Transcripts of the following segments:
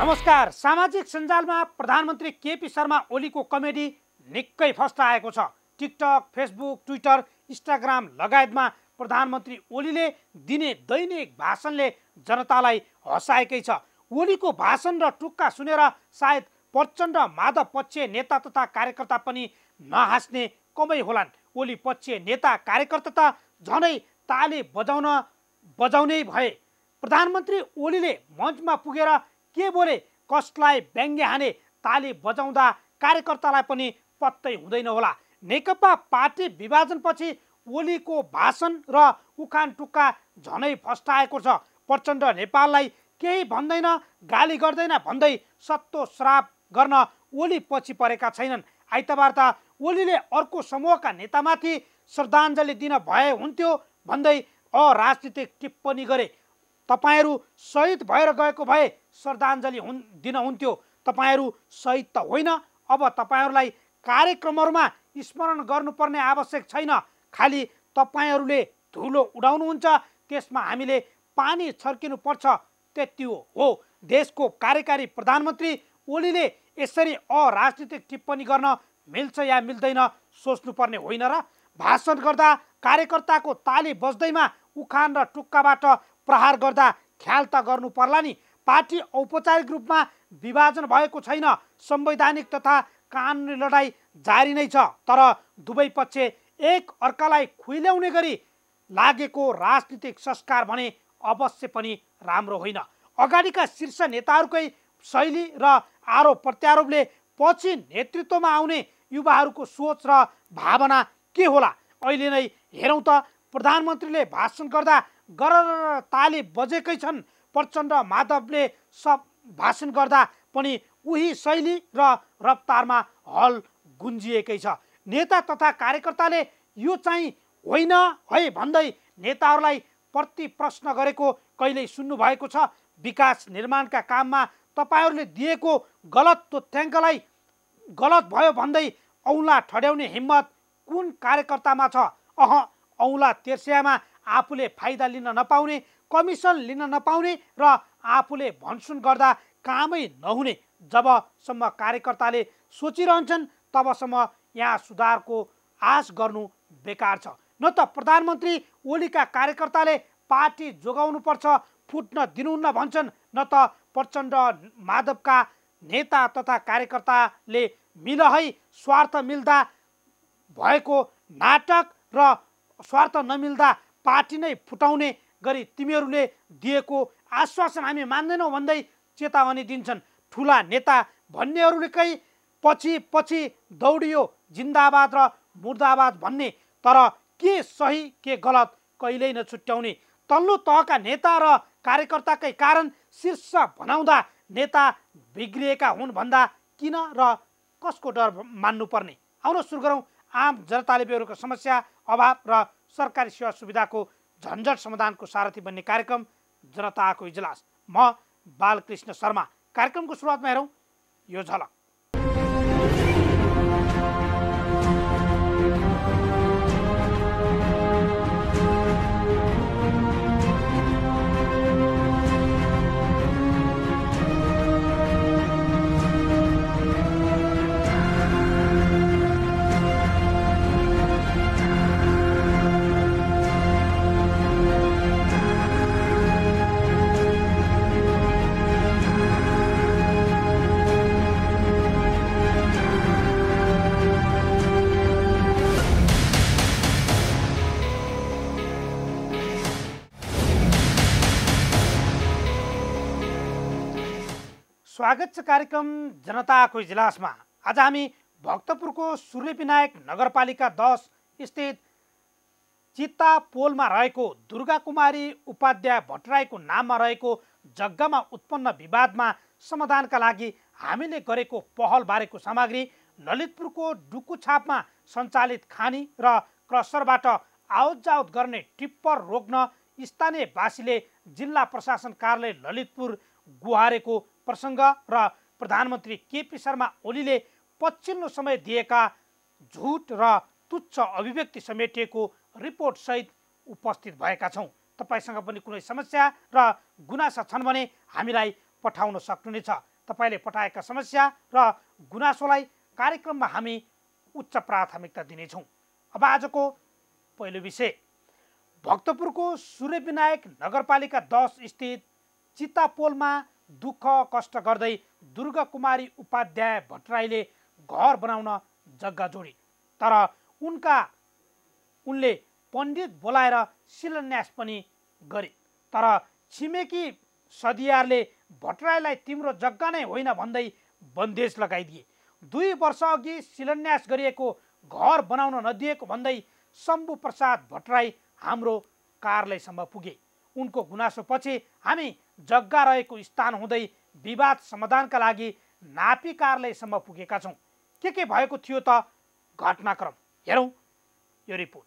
नमस्कार। सामाजिक सञ्जालमा प्रधानमन्त्री केपी शर्मा ओलीको कमेडी निकै फस्टाएको छ। टिकटक, फेसबुक, ट्विटर, इन्स्टाग्राम लगायतमा प्रधानमन्त्री ओलीले दिने दैनिक भाषणले जनतालाई हँसाएकै छ। ओलीको भाषण र टुक्का सुनेर सायद प्रचण्ड माधव पक्षीय नेता तथा कार्यकर्ता पनि नहाँस्ने कमै होलान्। ओली पक्षीय नेता कार्यकर्ता त झनै ताली बजाउने भए। प्रधानमन्त्री ओलीले मञ्चमा पुगेर के बोले, कसलाई व्यङ्ग्य हाने, ताली बजाउँदा कार्यकर्तालाई पनि पत्तै हुँदैन होला। नेकपा पार्टी विभाजनपछि ओलीको भाषण र उखान टुक्का झनै फस्टाएको छ। प्रचण्ड नेपाललाई केही भन्दैन, गाली गर्दैन भन्दै सत्तो श्राप गर्न ओली पछि परेका छैनन्। आइतबार त ओलीले अर्को समूहका नेतामाथि श्रद्धाञ्जली दिन भए हुन्थ्यो भन्दै अराजनीतिक टिप्पणी गरे। तपाईहरू शहीद भएर गएको भए श्रद्धाञ्जली दिन हुन्थ्यो। तपाईहरू शहीद त होइन। अब तपाईहरूलाई कार्यक्रमहरूमा स्मरण गर्नुपर्ने आवश्यक छैन। खालि तपाईहरूले धुलो उडाउनुहुन्छ, त्यसमा हामीले पानी छर्किनुपर्छ, त्यति हो। देशको कार्यकारी प्रधानमन्त्री ओलीले यसरी अराजनीतिक टिप्पणी गर्न मिल्छ या मिल्दैन सोच्नुपर्ने होइन र? भाषण गर्दा कार्यकर्ताको ताली बज्दैमा उखान र टुक्काबाट प्रहार गर्दा ख्याल त गर्नु पर्ला नि। पार्टी औपचारिक रूपमा विभाजन भएको छैन। संवैधानिक तथा कानुनी लडाईँ जारी नै छ। तर दुवै पक्ष एक अर्कालाई खुइल्याउने गरी लागेको राजनीतिक संस्कार भने अवश्य पनि राम्रो होइन। अगाडिका शीर्ष नेताहरूकै शैली र आरोप प्रत्यारोपले पछि नेतृत्वमा आउने युवाहरूको सोच र भावना के होला? अहिले नै हेरौँ त, प्रधानमन्त्रीले भाषण गर्दा गरर ताली बजेकै छन्। प्रचण्ड माधवले भाषण गर्दा पनि उही शैली र रफ्तारमा हल गुन्जिएकै छ। नेता तथा कार्यकर्ताले यो चाहिँ होइन है भन्दै नेताहरूलाई प्रति प्रश्न गरेको कहिल्यै सुन्नुभएको छ? विकास निर्माणका काममा तपाईहरूले दिएको गलत तथ्याङ्कलाई गलत भयो भन्दै औँला ठड्याउने हिम्मत कुन कार्यकर्तामा छ? औँला तेर्स्यामा आफूले फाइदा लिन नपाउने, कमिसन लिन नपाउने र आफूले भनसुन गर्दा कामै नहुने जबसम्म कार्यकर्ताले सोचिरहन्छन् तबसम्म यहाँ सुधारको आश गर्नु बेकार छ। न त प्रधानमन्त्री ओलीका कार्यकर्ताले पार्टी जोगाउनुपर्छ, फुट्न दिनुहुन्न भन्छन्, न त प्रचण्ड माधवका नेता तथा कार्यकर्ताले मिल है स्वार्थ मिल्दा भएको नाटक र स्वार्थ नमिल्दा पार्टी नै फुटाउने गरी तिमीहरूले दिएको आश्वासन हामी मान्दैनौँ भन्दै चेतावनी दिन्छन्। ठुला नेता भन्नेहरूकै पछि पछि दौडियो जिन्दाबाद र मुर्दाबाद भन्ने। तर के सही के गलत कहिल्यै नछुट्याउने। तल्लो तहका नेता र कार्यकर्ताकै कारण शीर्ष बनाउँदा नेता बिग्रिएका हुन् भन्दा किन र कसको डर मान्नुपर्ने? आउन सुरु गरौँ आम जनताले बेहोरेको समस्या, अभाव र सरकारी सेवा सुविधाको झन्झट समाधानको सारथी बन्ने कार्यक्रम जनताको इजलास। म बालकृष्ण शर्मा। कार्यक्रमको सुरुवातमा हेरौँ यो झलक। स्वागत छ कार्यक्रम जनताको इजलासमा। आज हामी भक्तपुरको सूर्यविनायक नगरपालिका 10 स्थित चित्तापोलमा रहेको दुर्गा कुमारी उपाध्याय भट्टराईको नाममा रहेको जग्गामा उत्पन्न विवादमा समाधानका लागि हामीले गरेको पहल बारेको सामग्री ललितपुरको डुकुछापमा सञ्चालित खानी र क्रसरबाट आवत जावत गर्ने टिप्पर रोक्न स्थानीयवासीले जिल्ला प्रशासन कार्यालय ललितपुर गुहारेको प्रसङ्ग र प्रधानमन्त्री केपी शर्मा ओलीले पछिल्लो समय दिएका झुट र तुच्छ अभिव्यक्ति समेटिएको रिपोर्ट सहित उपस्थित भएका छौँ। तपाईसँग पनि कुनै समस्या र गुनासा छन् भने हामीलाई पठाउन सक्नुहुनेछ। तपाईँले पठाएका समस्या र गुनासोलाई कार्यक्रममा हामी उच्च प्राथमिकता दिनेछौँ। अब आजको पहिलो विषय, भक्तपुरको सूर्यविनायक नगरपालिका 10 स्थित चितापोलमा दुःख कष्ट गर्दै दुर्गा कुमारी उपाध्याय भट्टराईले घर बनाउन जग्गा जोडी, तर उनले पण्डित बोलाएर शिलान्यास पनि गरे। तर छिमेकी सदियारले भट्टराईलाई तिम्रो जग्गा नै होइन भन्दै बन्देज लगाइदिए। 2 वर्ष अघि शिलान्यास गरिएको घर बनाउन नदिएको भन्दै शम्भु प्रसाद भट्टराई हाम्रो कार्यालयसम्म पुगे। उनको गुनासोपछि हामी जग्गा रहेको स्थान हुँदै विवाद समाधानका लागि नापी कार्यालयसम्म पुगेका छौँ। के भएको थियो त घटनाक्रम, हेरौँ यो रिपोर्ट।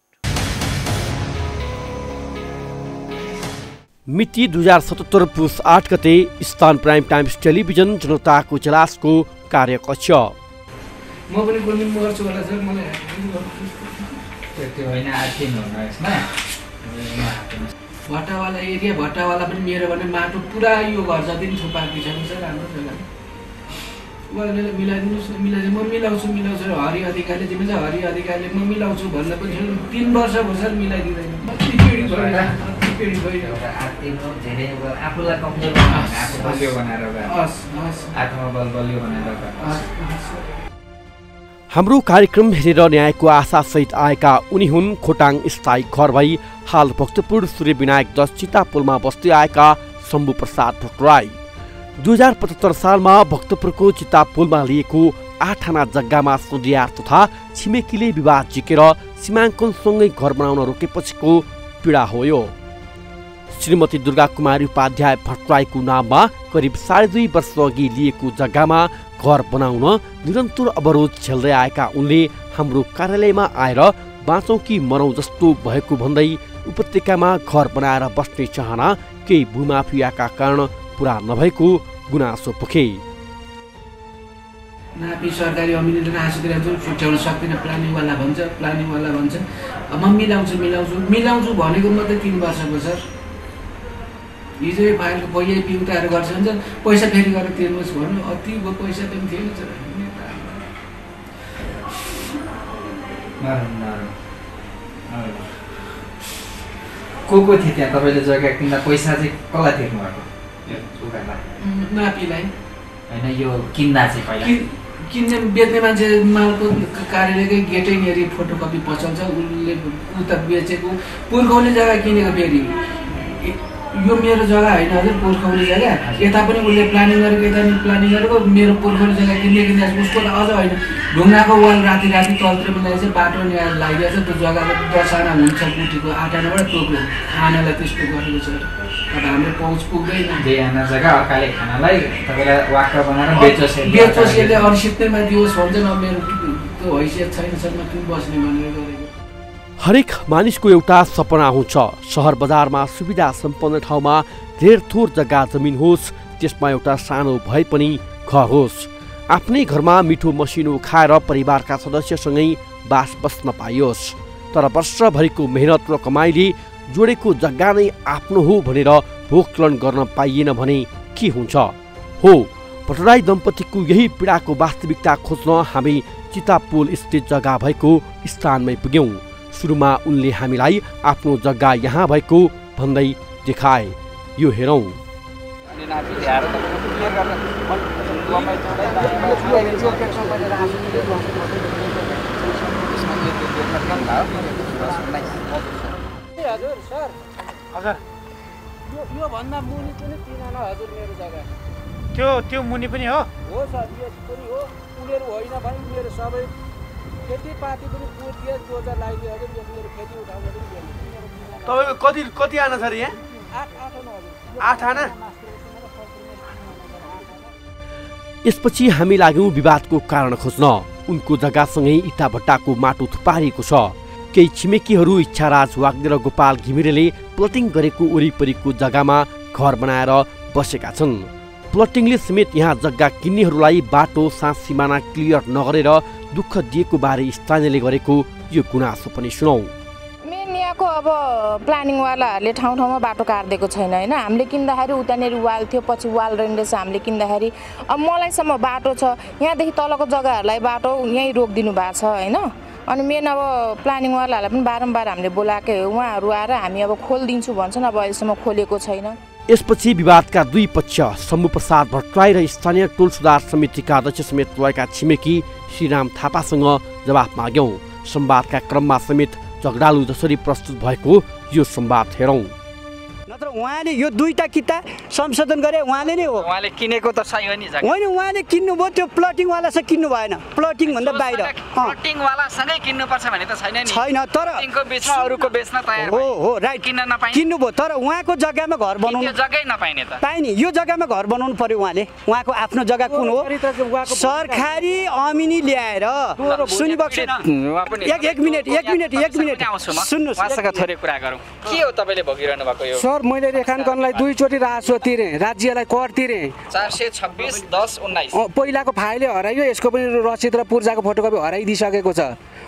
मिति 2077 पुस 8 गते स्थान प्राइम टाइम्स टेलिभिजन जनताको इजलासको कार्यकक्ष। म पनि कुनै गर्छु होला सर, मलाई त्यो होइन आर्थिक हुन यसमा भट्टावाला एरिया, भट्टावाला पनि मेरो भने माटो पुरा यो घर जति पनि छुपाइदिन्छ सर राम्रो जग्गा। उहाँले मिलाइदिनुहोस् न, मिलाइदिनु म मिलाउँछु हरि अधिकारीले जिम्मे छ, हरि अधिकारीले म मिलाउँछु भन्न पनि 3 वर्ष भयो सर मिलाइदिँदैन। आफूलाई कमजोर बनाएर आत्मबल बलियो बनाएर। हाम्रो कार्यक्रम हेरेर न्यायको आशासहित आएका उनी हुन् खोटाङ स्थायी घर भई हाल भक्तपुर सूर्यविनायक 10 चितापोलमा बस्दै आएका शम्भु प्रसाद भट्टराई। 2075 सालमा भक्तपुरको चितापोलमा लिएको 8 आना जग्गामा सदियार तथा छिमेकीले विवाद जिकेर सीमाङ्कनसँगै घर बनाउन रोकेपछिको पीडा हो यो। श्रीमती दुर्गा कुमारी उपाध्याय भट्टराईको नाममा करिब 2.5 वर्ष अघि लिएको जग्गामा घर बनाउन निरन्तर अवरोध झेल्दै आएका उनले हाम्रो कार्यालयमा आएर बाँचौँ कि मरौँ जस्तो भएको भन्दै उपत्यकामा घर बनाएर बस्ने चाहना केही भूमाफियाका कारण पुरा नभएको गुनासो पोखे। नापी सरकारी अमिनले रासिदिएर छुट्याउन सक्दिनँ, प्लानिङवाला भन्छ। म मिलाउँछु भनेको मात्रै 3 वर्षको सर। हिजो फाइलको पैसा पिउताहरू गर्छ भन्छ, पैसा फेरि गरेर तिर्नुहोस् भन्नु, अति पैसा पनि थिएन सर। को थियो त्यहाँ तपाईँले जग्गा किन्दा पैसा चाहिँ कसलाई तिर्नु भएको? नापीलाई होइन, यो किन्दा चाहिँ पहिला किन्ने बेच्ने मान्छे मालको कार्यालयकै गेटै फोटोकपी पचाउँछ, उसले उता बेचेको पुर्खौली जग्गा किनेको। फेरि यो मेरो जग्गा होइन हजुर, पुर्खौली जग्गा। यता पनि उसले प्लानिङ गरेको, यता पनि प्लानिङ गरेको। मेरो पुर्खौली जग्गा किन्ने उसको त अझ होइन, ढुङ्गाको वाल राति तलतिर मिलाएछ, बाटो लगाइदिएछ। त्यो जग्गा त 10 आना हुन्छ, कुटीको 8 आनाबाट टोक्यो आनालाई त्यस्तो गरेको छ। अब हाम्रो पहुँच पुग्दैन। 2 आना जग्गा अर्काले खानालाई तपाईँलाई वाक्क बनाएर बेचोस्, यसले अनिश्चितमा दियोस् भन्छ न। मेरो त्यो हैसियत छैन सर, म किन बस्ने भनेर गरेको। हरेक मानिसको एउटा सपना हुन्छ, सहर बजारमा सुविधा सम्पन्न ठाउँमा धेर थोर जग्गा जमिन होस्, त्यसमा एउटा सानो भए पनि घर होस्। आफ्नै घरमा मिठो मसिनो खाएर परिवारका सदस्यसँगै बास बस्न पाइयोस्। तर वर्षभरिको मेहनत र कमाइले जोडेको जग्गा नै आफ्नो हो भनेर भोगतलन गर्न पाइएन भने के हुन्छ? हो, भट्टराई दम्पतिको यही पीडाको वास्तविकता खोज्न हामी चितापोल स्थित जग्गा भएको स्थानमै पुग्यौँ। सुरुमा उनले हामीलाई आफ्नो जग्गा यहाँ भएको भन्दै देखाए। यो हेरौँ। हजुर सर, हजुर यो भन्दा मुनि पनि 3 आना हजुर मेरो जग्गा। त्यो मुनि पनि हो सर, यो पनि हो। उनीहरू होइन भने मेरो सबै खेतीपाती पनि पुर्दिए, जोजा लगाइदियो हजुर। यो मेरो खेती उठाउँदा पनि तपाईँको कति आना छ रे यहाँ? 8 आना। यसपछि हामी लाग्यौँ विवादको कारण खोज्न। उनको जग्गासँगै इटा भट्टाको माटो थुपारिएको छ। केही छिमेकीहरू इच्छाराज वाग्दे र गोपाल घिमिरेले प्लटिङ गरेको वरिपरिको जग्गामा घर बनाएर बसेका छन्। प्लटिङले समेत यहाँ जग्गा किन्नेहरूलाई बाटो साँझ सिमाना क्लियर नगरेर दुःख दिएको बारे स्थानीयले गरेको यो गुनासो पनि सुनौ। मैं नया यताको अब प्लानिङवालाहरूले ठाउँ ठाउँमा बाटो काटिदिएको छैन होइन। हामीले किन्दाखेरि उतानेरि वाल थियो, पछि वाल रहेछ। हामीले किन्दाखेरि अब मलाईसम्म बाटो छ, यहाँदेखि तलको जग्गाहरूलाई बाटो यहीँ रोकिदिनु भएको छ होइन। अनि मेन अब प्लानिङवालाहरूलाई पनि बारम्बार हामीले बोलाएकै हो, उहाँहरू आएर हामी अब खोलिदिन्छु भन्छन्, अब अहिलेसम्म खोलेको छैन। यसपछि विवादका दुई पक्ष शम्भु प्रसाद भट्टराई र स्थानीय टोल सुधार समितिका अध्यक्ष समेत रहेका छिमेकी श्रीराम थापासँग जवाफ माग्यौं। संवादका क्रममा समेत झगडालु जसरी प्रस्तुत भएको यो संवाद हेरौं। नत्र उहाँले यो दुईटा किता संशोधन गरे उहाँले नै हो। उहाँले किनेको त सही हो नि जग्गा होइन, उहाँले किन्नुभयो, त्यो प्लटिङ वालासँग किन्नु भएन। प्लटिङ भन्दा बाहिर प्लटिङ वालासँगै किन्नुपर्छ भने त छैन नि। छैन, तर प्लटिङको बिचमा अरूको बेच्न तयार हो हो राइट, किन्न नपाइने किन्नुभयो। तर उहाँको जग्गामा घर बनाउनु जग्गै नपाइने त पाइने, यो जग्गामा घर बनाउनु पर्यो उहाँले। उहाँको आफ्नो जग्गा कुन हो? सरकारी अमिनी ल्याएर सुनिबक्स एक मिनट सुन्नुहोस्, उहाँसँग थोरै कुरा गरौँ। के हो तपाईँले भोगिरहनु भएको यो? सर, मैले रेखाङ्कनलाई दुईचोटि राजस्व तिरेँ, राज्यलाई कर तिरेँ। 426/10/19 पहिलाको फाइलै हरायो, यसको पनि रसिद र पूर्जाको फोटोकपी हराइदिइसकेको छ।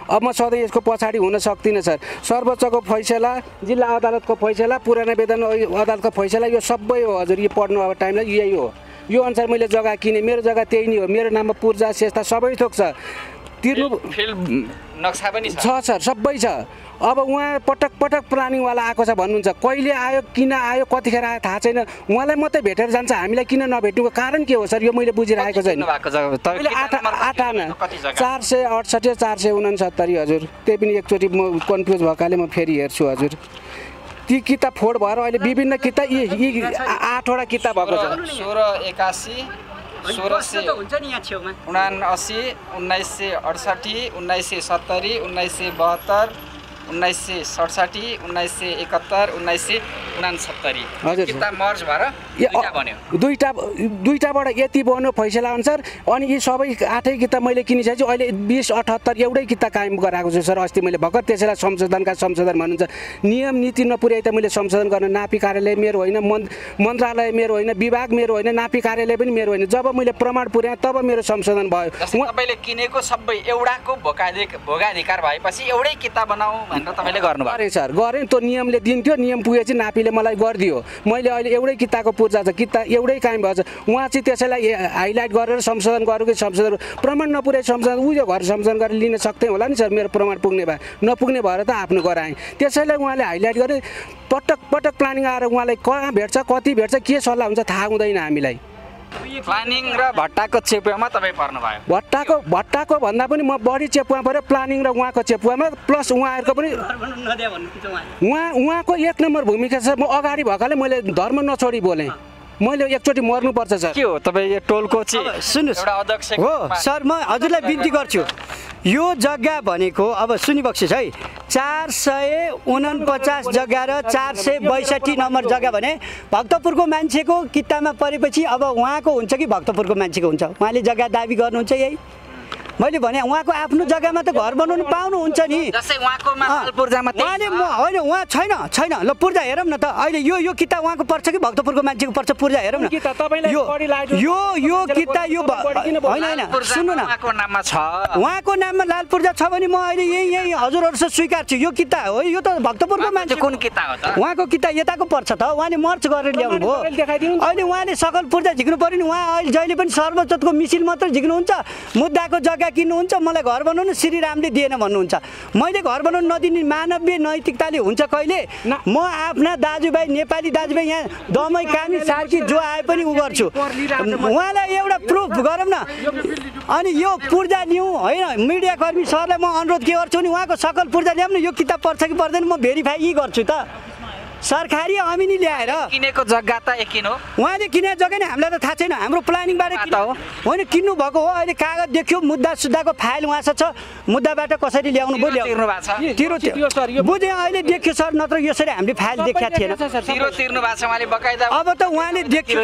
अब म सधैँ यसको पछाडि हुन सक्दिनँ सर। सर्वोच्चको फैसला, जिल्ला अदालतको फैसला, पुरानो वेतन अदालतको फैसला, यो सबै हो हजुर। यो पढ्नु अब टाइमलाई यही हो। यो अनुसार मैले जग्गा किनेँ, मेरो जग्गा त्यही नै हो। मेरो नाममा पूर्जा सेस्ता सबै थोक छ। तिर्नु फिल्ड नक्सा पनि छ सर, सबै छ। अब उहाँ पटक पटक प्लानिङवाला आएको छ भन्नुहुन्छ। कहिले आयो, किन आयो, कतिखेर आयो थाहा छैन। उहाँलाई मात्रै भेटेर जान्छ, हामीलाई किन नभेट्नुको कारण के हो सर? यो मैले बुझिरहेको छैन। 468 469 हजुर। त्यही पनि एकचोटि म कन्फ्युज भएकाले म फेरि हेर्छु हजुर। ती किताब फोड भएर अहिले विभिन्न किताब यी 8वटा किताब भएको छ। 1681 1679 1968 1970 1972 1967 1971 1969 हजुर किताब मर्ज भएर दुईटा बन्यो। दुईटाबाट यति बन्यो फैसला अनुसार। अनि यी सबै 8 किताब मैले किनिसकेपछि अहिले 2078 एउटै किताब कायम गराएको छु सर। अस्ति मैले भर्खर त्यसैलाई संशोधन भन्नुहुन्छ। नियम नीति नपुर्याइ त मैले संशोधन गर्न, नापी कार्यालय मेरो होइन, मन्त्रालय मेरो होइन, विभाग मेरो होइन, नापी कार्यालय पनि मेरो होइन। जब मैले प्रमाण पुर्याएँ तब मेरो संशोधन भयो। तपाईँले किनेको सबै एउटाको भोगाधिकार भएपछि एउटै किताब बनाऊ भनेर तपाईँले गर्नुभयो? गरेँ सर, गरेँ। त्यो नियमले दिन्थ्यो, नियम पुगेपछि नापीले मलाई गरिदियो। मैले अहिले एउटै किताबको पूर्जा छ, किताब एउटै कायम भएको छ। उहाँ चाहिँ त्यसैलाई हाइलाइट गरेर संशोधन गरेको संशोधन, प्रमाण नपुर्याइ संशोधन उयो घर संशोधन गरेर लिन सक्थेँ होला नि सर। मेरो प्रमाण पुग्ने भए, नपुग्ने भएर त आफ्नो गराएँ। त्यसैलाई उहाँले हाइलाइट गरे। पटक पटक प्लानिङ आएर उहाँलाई कहाँ भेट्छ, कति भेट्छ, के सल्लाह हुन्छ थाहा हुँदैन हामीलाई। प्लानिङ र भट्टाको चेपुवामा तपाईँ पर्नुभयो? भट्टाको भन्दा पनि म बढी चेपुवा पऱ्यो प्लानिङ र उहाँको चेपुवामा। प्लस उहाँहरूको पनि उहाँको 1 नम्बर भूमिका छ। म अगाडि भएकाले मैले धर्म नछोडी बोलेँ। मैले एकचोटि मर्नुपर्छ सर। के हो तपाईँ यो टोलको चाहिँ सुन्नुहोस् एउटा अध्यक्ष हो सर, म हजुरलाई बिन्ती गर्छु। यो जग्गा भनेको अब सुनिबक्सिस् है, 449 जग्गा र 462 नम्बर जग्गा भने भक्तपुरको मान्छेको किताबमा परेपछि अब उहाँको हुन्छ कि भक्तपुरको मान्छेको हुन्छ? उहाँले जग्गा दाबी गर्नुहुन्छ यही? मैले भने उहाँको आफ्नो जग्गामा त घर बनाउनु पाउनुहुन्छ नि। उहाँले होइन, उहाँ छैन। ल पूर्जा हेरौँ न त। अहिले यो किता उहाँको पर्छ कि भक्तपुरको मान्छेको पर्छ? पूर्जा हेरौँ न। यो किता यो होइन, सुन्नु न, उहाँको नाममा लाल पूर्जा छ भने म अहिले यही हजुरहरूसँग स्वीकार्छु। यो किता हो, यो त भक्तपुरको मान्छे। कुन किता हो त? उहाँको किता यताको पर्छ त। उहाँले मर्च गरेर ल्याउनु भयो। अहिले उहाँले सकल पूर्जा झिक्नु पर्यो नि। उहाँ अहिले जहिले पनि सर्वोच्चको मिसिल मात्र झिक्नुहुन्छ। मुद्दाको जग्गा किन्नुहुन्छ, मलाई घर बनाउनु श्रीरामले दिएन भन्नुहुन्छ। मैले घर बनाउनु नदिने मानवीय नैतिकताले हुन्छ कहिले? म आफ्ना दाजुभाइ, नेपाली दाजुभाइ यहाँ दमै कामी सार्की जो आए पनि उ गर्छु। उहाँलाई एउटा प्रुफ गरौँ न। अनि यो पूर्जा लिउँ होइन, मिडियाकर्मी सरलाई म अनुरोध के गर्छु नि, उहाँको सकल पूर्जा ल्याउँ न। यो किताब पर्छ कि पर्दैन म भेरिफाई गर्छु त। सरकारी अमिनी ल्याएर किनेको जग्गा त एकिन हो। उहाँले किनेको जग्गा नि हामीलाई त थाहा छैन। हाम्रो प्लानिङबाट होइन, किन्नु भएको हो। अहिले कागज देख्यो, मुद्दा सुद्दाको फाइल उहाँसँग छ। मुद्दाबाट कसरी ल्याउनु भयो बुझेँ, अहिले देखियो सर। नत्र यसरी हामीले फाइल देखेका थिएन। अब त उहाँले देखियो,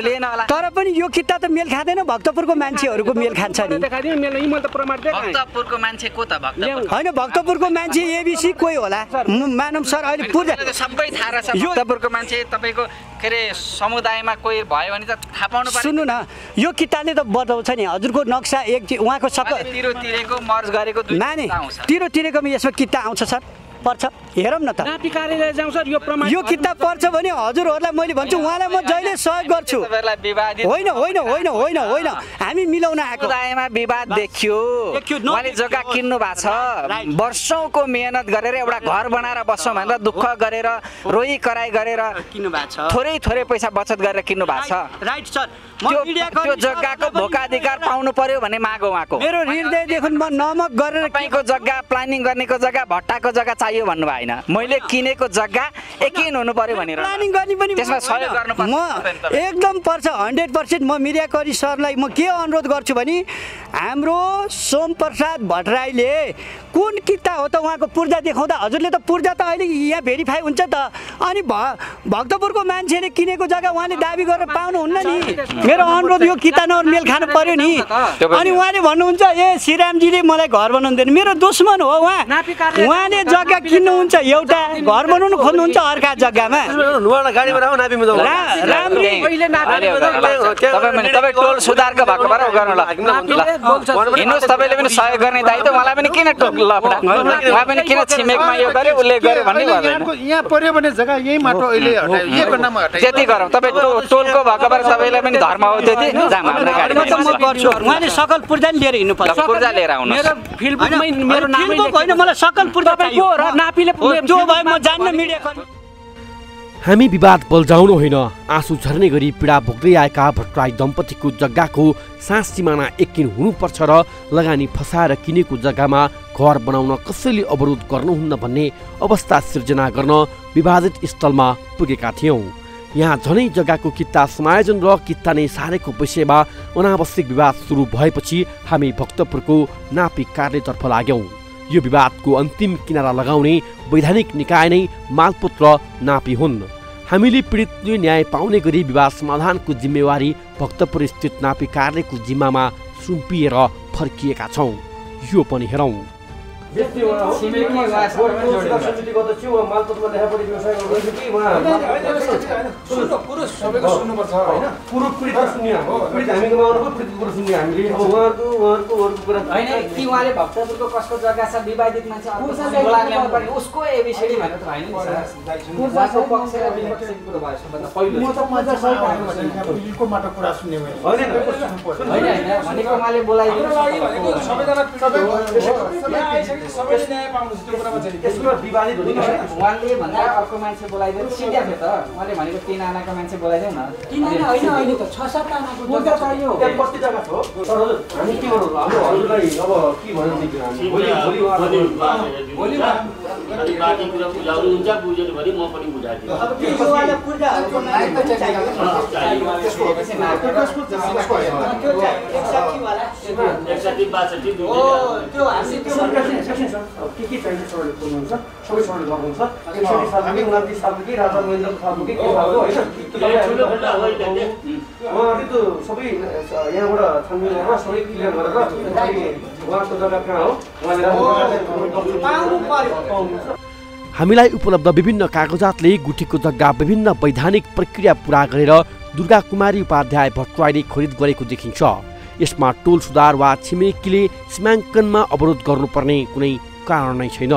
तर पनि यो किता त मेल खाँदैन। भक्तपुरको मान्छेहरूको मेल खान्छ नि। भक्तपुरको मान्छे को त? होइन, भक्तपुरको मान्छे एबिसी कोही होला मानव सर। अहिले पूर्जा सबै थाहा रहेछ। भक्तपुरको मान्छे तपाईँको के अरे समुदायमा कोही भयो भने त थाहा पाउनु पर्छ। सुन्नु न, यो किताबले त बताउँछ नि हजुरको नक्सा एक उहाँको सबै तिरेको मर्ज गरेको माने तिरेकोमा यसमा किता आउँछ सर। पर्छ हेरौँ न त नापी कार्यालय जाउँ सर यो प्रमाण यो किताब पर्छ भने हजुरहरूलाई मैले भन्छु उहाँलाई म जहिले सहयोग गर्छु होइन होइन होइन होइन होइन हामी मिलाउन आएको समुदायमा विवाद देखियो उहाँले जग्गा किन्नु भएको छ वर्षौंको मेहनत गरेर एउटा घर बनाएर बस्छौँ भनेर दुःख गरेर रोई कराई गरेर किन्नु भएको छ थोरै थोरै पैसा बचत गरेर किन्नु भएको छ राइट सर त्यो जग्गाको भोकाधिकार पाउनु पर्यो भन्ने माग हो उहाँको मेरो हृदयदेखि म नमक गरेर तपाईँको जग्गा प्लानिङ गर्नेको जग्गा भट्टाको जग्गा चाहियो भन्नु भएन मैले किनेको जग्गा एकिन हुनु पर्यो भनेर प्लानिङ गर्ने पनि त्यसमा सहयोग गर्नुपर्छ म एकदम पर्छ 100% म मिडियाकर्मी सरलाई म के अनुरोध गर्छु भने हाम्रो सोमप्रसाद भट्टराईले कुन किता हो त उहाँको पूर्जा देखाउँदा हजुरले त पूर्जा त अहिले यहाँ भेरिफाई हुन्छ त अनि भक्तपुरको मान्छेले किनेको जग्गा उहाँले दाबी गरेर पाउनुहुन्न नि मेरो अनुरोध यो किता नर मेल खानु पर्यो नि अनि उहाँले भन्नुहुन्छ ए श्रीरामजीले मलाई घर बनाउनु दिनु मेरो दुश्मन हो उहाँले जग्गा किन्नुहुन्छ एउटा घर बनाउनु खोज्नुहुन्छ अर्का जग्गामा तपाईँ टोल सुधारको भएको भएर गर्नु ल हिँड्नुहोस् तपाईँले पनि सहयोग गर्ने दायित्व मलाई पनि किन लफडा उहाँ पनि किन छिमेकमा यो गर्यो उसले गर्यो भन्ने भयो यहाँ पर्यो भने जग्गा यही माटो अहिले हटाइएको नाममा हटाइ त्यति गरौँ तपाईँ टोलको भएको भएर तपाईँलाई पनि धर्म हो त्यति जाम हाम्रो गाडी उहाँले सकल पूर्जा लिएर हिँड्नु पर्छ पूर्जा लिएर आउनु मेरो फिल्डमै मेरो नामै होइन मलाई सकल पूर्जा तपाईँको र नापीले जो भए म जान्न मिडियाकर्मी हामी विवाद बल्झाउनु होइन आँसु झर्ने गरी पीडा भोग्दै आएका भट्टराई दम्पतिको जग्गाको सास सिमाना एकिन हुनुपर्छ र लगानी फसाएर किनेको जग्गामा घर बनाउन कसैले अवरोध गर्नुहुन्न भन्ने अवस्था सिर्जना गर्न विवादित स्थलमा पुगेका थियौँ। यहाँ झनै जग्गाको कित्ता समायोजन र कित्ता नै सारेको विषयमा अनावश्यक विवाद सुरु भएपछि हामी भक्तपुरको नापी कार्यालयतर्फ लाग्यौँ। यो विवादको अन्तिम किनारा लगाउने वैधानिक निकाय नै मालपोत र नापी हुन्। हामीले पीडितले न्याय पाउने गरी विवाद समाधानको जिम्मेवारी भक्तपुर स्थित नापी कार्यालयको जिम्मामा सुम्पिएर फर्किएका छौँ। यो पनि हेरौँ। उहाँले भक्तपुरको कसको जग्गा छ विवादित मान्छे उसको एबिसिडी भनेर त होइन भनेको उहाँले बोलाइदिनु सबैले न्याय पाउनु छ त्यो कुरामा चाहिँ त्यसमा विवादित हुने उहाँले भन्दा अर्को मान्छे बोलाइदियो सिध्या थियो त उहाँले भनेको 3 आनाको मान्छे बोलाइदिउ न 3 आना होइन अहिले त 6-7 आनाको जग्गा चाहियो त्यहाँ कति जग्गा छ तर हामी के गर्नु हाम्रो हजुरलाई अब के भन्नु चाहिँ भोलि बाँकी कुरा बुझाउनु हुन्छ बुझ्यो भने म पनि बुझाइदिन्छु अब के वाला पूजाहरुको नाम त चाहियो त्यसको वाला 61 62 त्यो हामी के चाहिन्छ सरले बोल्नुहुन्छ सबै सरले गर्नुहुन्छ 61 सालको 29 सालको के राजा महेन्द्र सालको के खालको हैन उहाँहरुले त सबै यहाँबाट छानबिन गरेर सबै क्लियर गरेर उहाँको जग्गा कहाँ हो उहाँले पाउनु पर्यो। हामीलाई उपलब्ध विभिन्न कागजातले गुठीको जग्गा विभिन्न वैधानिक प्रक्रिया पूरा गरेर दुर्गा कुमारी उपाध्याय भट्टराईले खरिद गरेको देखिन्छ। यसमा टोल सुधार वा छिमेकीले सीमाङ्कनमा अवरोध गर्नुपर्ने कुनै कारण नै छैन।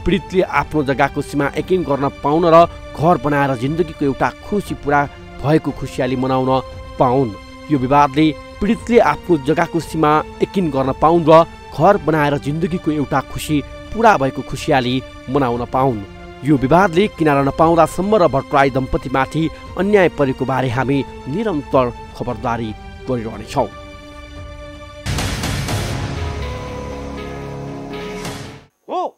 पीडितले आफ्नो जग्गाको सीमा एकिन गर्न पाउन र घर बनाएर जिन्दगीको एउटा खुसी पूरा भएको खुसियाली मनाउन पाउन्। यो विवादले पीडितले आफ्नो जग्गाको सीमा एकिन गर्न पाउन् र घर बनाएर जिन्दगीको एउटा खुसी पूरा भएको खुसियाली मनाउन पाउन्। यो विवादले किनारा नपाउँदासम्म र भट्टराई दम्पतिमाथि अन्याय परेको बारे हामी निरन्तर खबरदारी गरिरहनेछौँ।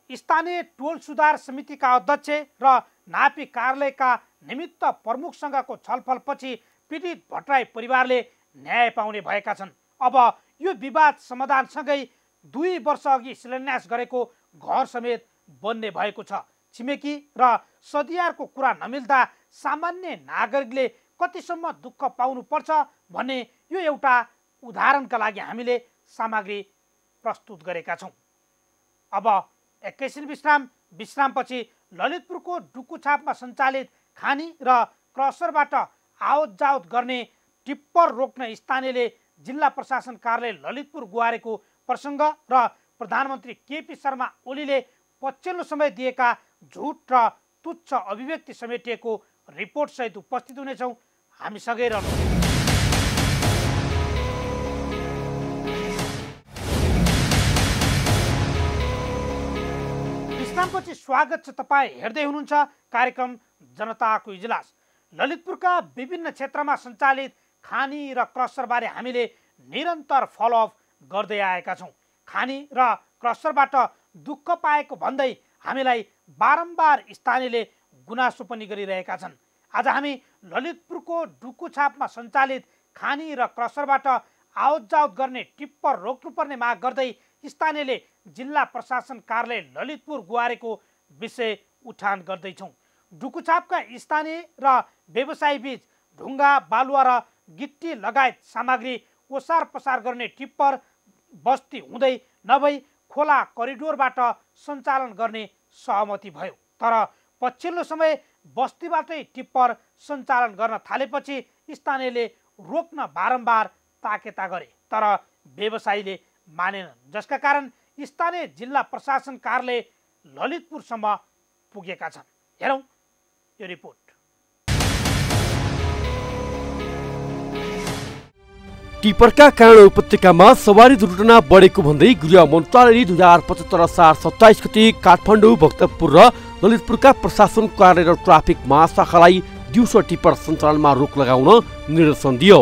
स्थानीय टोल सुधार समितिका अध्यक्ष र नापी कार्यालयका निमित्त प्रमुखसँगको छलफलपछि पीडित भट्टराई परिवारले न्याय पाउने भएका छन्। अब यो विवाद समाधानसँगै 2 वर्ष अघि शिलान्यास गरेको घर समेत बन्ने भएको छ। छिमेकी र सदियारको कुरा नमिल्दा सामान्य नागरिकले कतिसम्म दुःख पाउनुपर्छ भन्ने यो एउटा उदाहरणका लागि हामीले सामग्री प्रस्तुत गरेका छौँ। अब एकैछिन विश्रामपछि ललितपुरको डुकुछापमा सञ्चालित खानी र क्रसरबाट आवत जावत गर्ने टिप्पर रोक्न स्थानीयले जिल्ला प्रशासन कार्यालय ललितपुर गुहारेको प्रसङ्ग र प्रधानमन्त्री केपी शर्मा ओलीले पछिल्लो समय दिएका झुट र तुच्छ अभिव्यक्ति समेटिएको रिपोर्टसहित उपस्थित हुनेछौँ। हामीसँगै रहनु। विश्रामपछि स्वागत छ। तपाईँ हेर्दै हुनुहुन्छ कार्यक्रम जनताको इजलास। ललितपुरका विभिन्न क्षेत्रमा सञ्चालित खानी र क्रसरबारे हामीले निरन्तर फलोअप गर्दै आएका छौँ। खानी र क्रसरबाट दुःख पाएको भन्दै हामीलाई बारम्बार स्थानीयले गुनासो पनि गरिरहेका छन्। आज हामी ललितपुरको डुकुछापमा सञ्चालित खानी र क्रसरबाट आवत जावत गर्ने टिप्पर रोक्नुपर्ने माग गर्दै स्थानीयले जिल्ला प्रशासन कार्यालय ललितपुर गुहारेको विषय उठान गर्दैछौँ। डुकुछापका स्थानीय र व्यवसायी बीच ढुङ्गा, बालुवा र गिट्टी लगायत सामग्री ओसार पसार गर्ने टिप्पर बस्ती हुँदै नभई खोला करिडोरबाट सञ्चालन गर्ने सहमति भयो। तर पछिल्लो समय बस्तीबाटै टिप्पर सञ्चालन गर्न थालेपछि स्थानीयले रोक्न बारम्बार ताकेता गरे, तर व्यवसायीले मानेनन्, जसका कारण स्थानीय जिल्ला प्रशासन कार्यालय ललितपुरसम्म पुगेका छन्। हेरौँ यो रिपोर्ट। टिप्परका कारण उपत्यकामा सवारी दुर्घटना बढेको भन्दै गृह मन्त्रालयले 2075 असार 27 गते काठमाडौँ, भक्तपुर र ललितपुरका प्रशासन कार्यालय र ट्राफिक महाशाखालाई दिउँसो टिप्पर सञ्चालनमा रोक लगाउन निर्देशन दियो।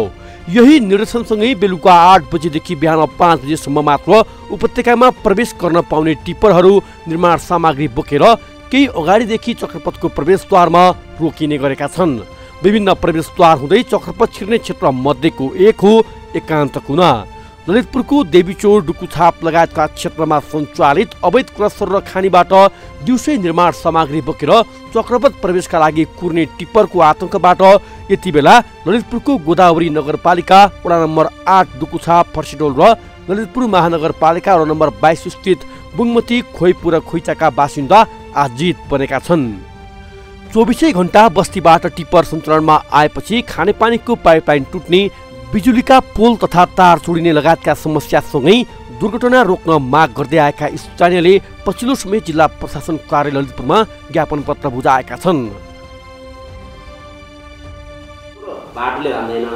यही निर्देशनसँगै बेलुका 8 बजेदेखि बिहान 5 बजेसम्म मात्र उपत्यकामा प्रवेश गर्न पाउने टिप्परहरू निर्माण सामग्री बोकेर केही अगाडिदेखि चक्रपथको प्रवेशद्वारमा रोकिने गरेका छन्। विभिन्न प्रवेशद्वार हुँदै चक्रपथ छिर्ने क्षेत्र मध्येको एक हो एकान्त कुना। ललितपुरको देवीचोर, डुकुछाप लगायतका क्षेत्रमा सञ्चालित अवैध क्रसर र खानीबाट दिउँसै निर्माण सामग्री बोकेर चक्रपथ प्रवेशका लागि कुर्ने टिप्परको आतंकबाट यति बेला ललितपुरको गोदावरी नगरपालिका वडा नम्बर 8 डुकुछाप, फर्सिडोल र ललितपुर महानगरपालिका वडा नम्बर 22 स्थित बुङमती, खोइपुर र खोइचाका बासिन्दा आजित बनेका छन्। 24 घण्टा बस्तीबाट टिप्पर सञ्चालनमा आएपछि खानेपानीको पाइपलाइन टुट्ने, बिजुलीका पोल तथा तार चुडिने लगायतका समस्यासँगै दुर्घटना रोक्न माग गर्दै आएका स्थानीयले पछिल्लो समय जिल्ला प्रशासन कार्यालय ललितपुरमा ज्ञापन पत्र बुझाएका छन्। बाटोले हान्दैन,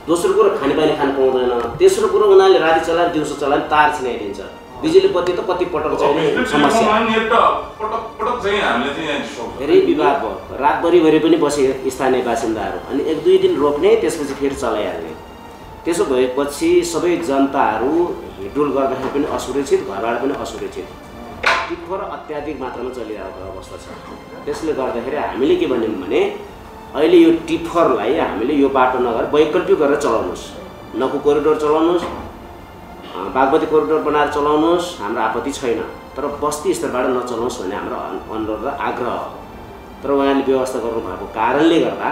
दोस्रो कुरो खानेपानी खान पाउँदैन, तेस्रो कुरो उनीहरूले राति चलाएर दिउँसो चलाएर तार छिनाइदिन्छ। बिजुली बत्ती त कति पटक चाहिने समस्या, धेरै विवाद भयो। रातभरि पनि बसे स्थानीय बासिन्दाहरू, अनि 1-2 दिन रोक्ने, त्यसपछि फेरि चलाइहाल्ने। त्यसो भएपछि सबै जनताहरू हिँडुल गर्दाखेरि पनि असुरक्षित, घरबाट पनि असुरक्षित। टिप्पर अत्याधिक मात्रामा चलिरहेको अवस्था छ। त्यसले गर्दाखेरि हामीले के भन्यौँ भने अहिले यो टिप्परलाई हामीले यो बाटो नगरेर वैकल्पिक गरेर चलाउनुहोस्, नकु कोरिडोर चलाउनुहोस्, बागमती कोरिडोर बनाएर चलाउनुहोस्, हाम्रो आपत्ति छैन। तर बस्ती स्तरबाट नचलाउनुहोस् भन्ने हाम्रो अनुरोध र आग्रह हो। तर उहाँले व्यवस्था गर्नुभएको कारणले गर्दा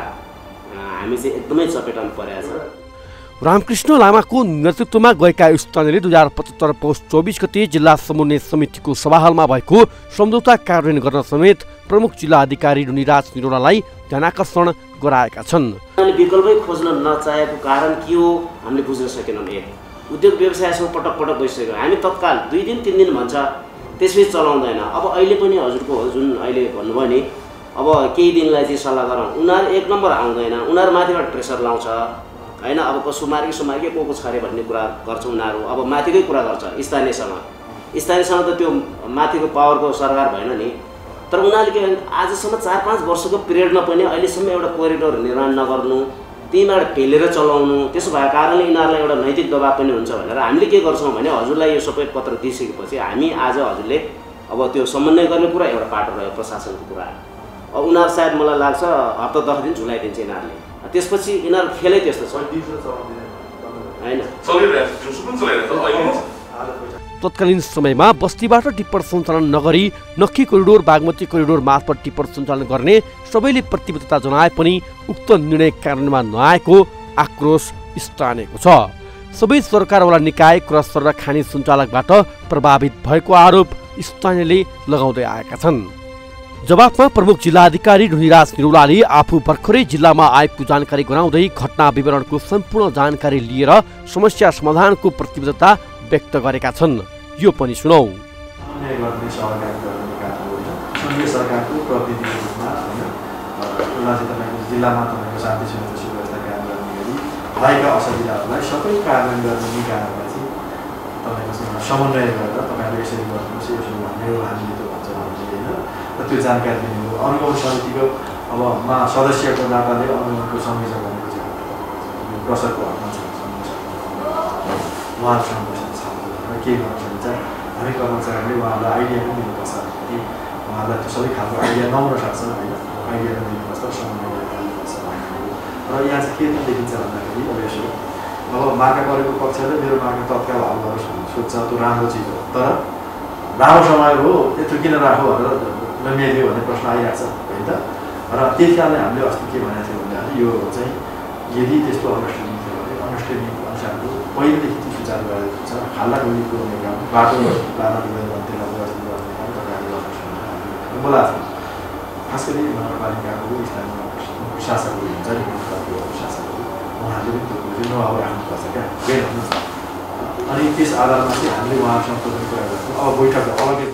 हामी चाहिँ एकदमै चपेटामा परेको छ। रामकृष्ण लामाको नेतृत्वमा गएका स्थानीयले 2075 पौष 24 गते जिल्ला समन्वय समितिको सभाहालमा भएको सम्झौता कार्यान्वयन गर्न समेत प्रमुख जिल्ला अधिकारी रुनिराज निरोलालाई ध्यानाकर्षण गराएका छन्। विकल्पै खोज्न नचाहेको कारण के हो हामीले बुझ्न सकेनौँ। उद्योग व्यवसायसँग पटक पटक गइसक्यो, हामी तत्काल 2 दिन 3 दिन भन्छ, त्यसपछि चलाउँदैन। अब अहिले पनि हजुरको जुन अहिले भन्नुभयो नि, अब केही दिनलाई चाहिँ सल्लाह गरौँ, उनीहरू 1 नम्बर आउँदैन, उनीहरू माथिबाट प्रेसर लाउँछ हैन। अब कसो सुमार्के को छ अरे भन्ने कुरा गर्छ उनीहरू, अब माथिकै कुरा गर्छ स्थानीयसँग त त्यो माथिको पावरको सरकार भएन नि। तर उनीहरूले के भन्छ, आजसम्म 4-5 वर्षको पिरियडमा पनि अहिलेसम्म एउटा कोरिडोर निर्माण नगर्नु, तीबाट पेलेर चलाउनु, त्यसो भएको कारणले यिनीहरूलाई एउटा नैतिक दबाब पनि हुन्छ भनेर हामीले के गर्छौँ भने हजुरलाई यो सबै पत्र दिइसकेपछि हामी आज हजुरले अब त्यो समन्वय गर्ने कुरा एउटा पाटो रह्यो प्रशासनको कुरा। अब उनीहरू सायद मलाई लाग्छ हप्ता 10 दिन झुलाइदिन्छ यिनीहरूले, त्यसपछि यिनीहरू खेलै त्यस्तो छ हैन। तत्कालीन समयमा बस्तीबाट टिप्पर सञ्चालन नगरी नक्खी कोरिडोर, बागमती कोरिडोर मार्फत टिप्पर सञ्चालन गर्ने सबैले प्रतिबद्धता जनाए पनि उक्त निर्णय कार्यान्वयनमा नआएको आक्रोश स्थानीयको छ। सबै सरकारवाला निकाय क्रसर र खानी सञ्चालकबाट प्रभावित भएको आरोप स्थानीयले लगाउँदै आएका छन्। जवाफमा प्रमुख जिल्ला अधिकारी रुनिराज निरोलाले आफू भर्खरै जिल्लामा आएको जानकारी गराउँदै घटना विवरणको सम्पूर्ण जानकारी लिएर समस्या समाधानको प्रतिबद्धता व्यक्त गरेका छन्। यो पनि सुनौ। समन्वय गर्ने सहकारी गर्ने निकायहरू होइन सङ्घीय सरकारको प्रतिनिधिको रूपमा होइन एउटा चाहिँ तपाईँको जिल्लामा तपाईँको शान्ति सुरक्षा सुव्यवस्था कायम गर्ने गरी भएका असुविधाहरूलाई सबै कार्यान्वयन गर्ने निकायहरूलाई चाहिँ तपाईँको समन्वय गरेर तपाईँहरूले यसरी गर्नुहोस् यसो भन्ने हामीले त भन्छ हामीले होइन र त्यो जानकारी दिने हो। अनुगमन समितिको अब सदस्यको नाताले अनुगमनको समीक्षा गर्नेको चाहिँ प्रसरको हकमा छ उहाँहरूसँग बस्न के गर्न सकिन्छ। हामी कर्मचारीले उहाँहरूलाई आइडिया पनि दिनुपर्छ कि उहाँहरूलाई त्यो सबै खालको आइडिया नहुन सक्छ होइन आइडिया पनि दिनुपर्छ समन्वय गर्नुपर्छ र यहाँ चाहिँ के देखिन्छ भन्दाखेरि अब यसो अब मार्का गरेको पक्षले मेरो मार्का तत्काल हल गरेर सोध्छ त्यो राम्रो चिज हो तर लामो समय हो यत्रो किन राख्यो भनेर नमिल्यो भन्ने प्रश्न आइरहेको छ होइन त। र त्यही कारणले हामीले अस्ति के भनेको थियो भन्दाखेरि यो चाहिँ यदि त्यस्तो अन्डरस्ट्यान्डिङ थियो भने अन्डरस्ट्यान्डिङ अनुसारको पहिलेदेखि त्यो सुचारू गरेको छ खाल्लाखुल्ली पुऱ्याउने काम बाटो बाटो त्यसलाई व्यवस्थित गर्ने काम तपाईँहरूले गर्न सक्नुहुन्छ। मलाई खास गरी नगरपालिकाको स्थानीय प्रशासकहरू हुन्छ नि मुनिसिपालिटीको प्रशासकहरू उहाँहरूले पनि त्यो कुरो नभए राख्नुपर्छ क्या बेल हुनुहुन्छ। अनि त्यस आधारमा चाहिँ हामीले उहाँहरूसँग प्रदान कुरा गर्छौँ। अब बैठक अलग्गै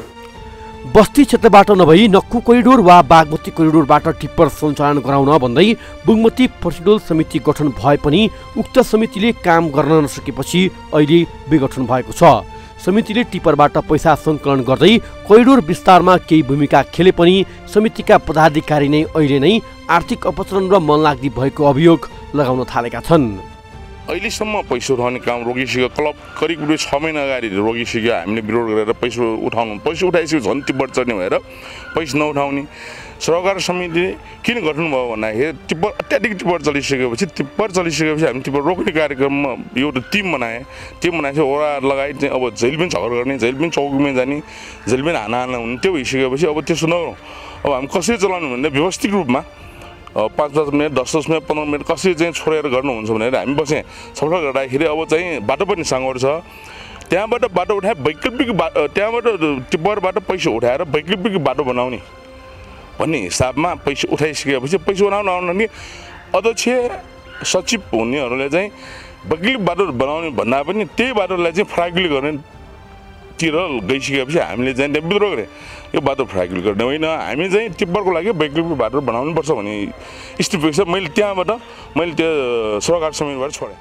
बस्ती क्षेत्रबाट नभई नक्कु कोरिडोर वा बागमती कोरिडोरबाट टिप्पर सञ्चालन गराउन भन्दै बुगमती पर्सिडोल समिति गठन भए पनि उक्त समितिले काम गर्न नसकेपछि अहिले विघटन भएको छ। समितिले टिप्परबाट पैसा सङ्कलन गर्दै कोरिडोर विस्तारमा केही भूमिका खेले पनि समितिका पदाधिकारी नै अहिले नै आर्थिक अपचलन र मनलाग्दी भएको अभियोग लगाउन थालेका छन्। अहिलेसम्म पैसा उठाउने काम रोकिसक्यो। क्लब करिब 6 महिना अगाडि रोकिसक्यो। हामीले विरोध गरेर पैसा उठाइसक्यो झन् टिप्पर चढ्ने भएर पैसा नउठाउने। सहकार समितिले किन गठन भयो भन्दाखेरि टिप्पर अत्याधिक टिप्पर चलिसकेपछि हामी टिप्पर रोक्ने कार्यक्रममा एउटा टिम बनाएपछि ओरा लगाई चाहिँ अब जहिले पनि झगडा गर्ने जहिले पनि चौकीमा जाने जहिले पनि हाना हुने त्यो भइसकेपछि अब त्यसो नगरौँ। अब हामी कसरी चलाउनु भन्दा व्यवस्थित रूपमा 5-10 मिनट 10-10 मिनट 15 मिनट कसरी चाहिँ छोडेर गर्नुहुन्छ भनेर हामी बसेँ छलफल गर्दाखेरि अब चाहिँ बाटो पनि साँगुरो छ। त्यहाँबाट बाटो उठाए वैकल्पिक त्यहाँबाट टिप्परबाट पैसा उठाएर वैकल्पिक बाटो बनाउने भन्ने हिसाबमा पैसा उठाइसकेपछि पैसा उठाउन नि अध्यक्ष सचिव हुनेहरूले चाहिँ वैकल्पिक बाटो बनाउने भन्दा पनि त्यही बाटोलाई चाहिँ फ्रागिल गर्ने तिर गइसकेपछि हामीले चाहिँ त्यहाँ विद्रोह गरे यो बाटो फ्रागिल गर्ने होइन हामी चाहिँ टिप्परको लागि वैकल्पिक बाटो बनाउनुपर्छ भन्ने स्थिति छ। मैले त्यो सरकार समितिबाट छोडेँ।